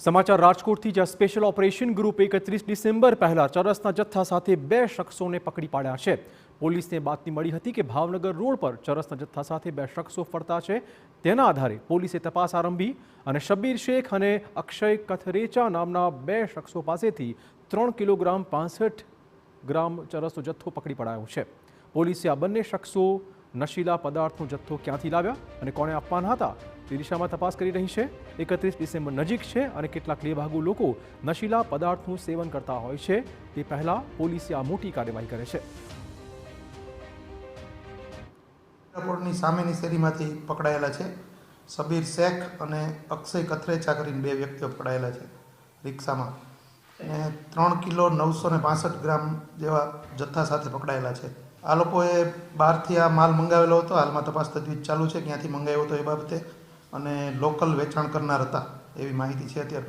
સમાચાર રાજકોટથી જ્યાં સ્પેશિયલ ઓપરેશન ગ્રુપ 31 ડિસેમ્બર પહેલા ચરસના જથ્થા સાથે 2 શખ્સોને પકડી પાડ્યા છે। પોલીસને બાતમી મળી હતી કે ભાવનગર રોડ પર ચરસના જથ્થા સાથે 2 શખ્સો ફરતા છે। તેના આધારે પોલીસે તપાસ આરંભી અને શબ્બીર શેખ અને અક્ષય કથરેચા નામના 2 શખ્સો પાસેથી 3 કિલોગ્રામ 65 ગ્રામ ચરસનો જથ્થો પકડી પડાયો છે। પોલીસે આ બંને શખ્સો નશીલા પદાર્થનો જથ્થો ક્યાંથી લાવ્યા અને કોણે આપવાના હતા તે દિશામાં તપાસ કરી રહી છે। 31 ડિસેમ્બર નજીક છે અને કેટલાક લેભાગુ લોકો નશીલા પદાર્થનું સેવન કરતા હોય છે। તે પહેલા પોલીસે આ મોટી કાર્યવાહી કરે છે। એરપોર્ટની સામેની શેરીમાંથી પકડાયેલા છે। શબ્બીર શેખ અને અક્ષય કથરેચા કરીને 2 વ્યક્તિઓ પકડાયેલા છે રિક્ષામાં, અને 3 કિલો 965 ગ્રામ જેવા જથ્થા સાથે પકડાયેલા છે। આ લોકોએ બહારથી આ માલ મંગાવેલો હતો। હાલમાં તપાસ તજવીજ ચાલુ છે ક્યાંથી મંગાવ્યો હતો એ બાબતે, અને લોકલ વેચાણ કરનાર હતા એવી માહિતી છે અત્યારે।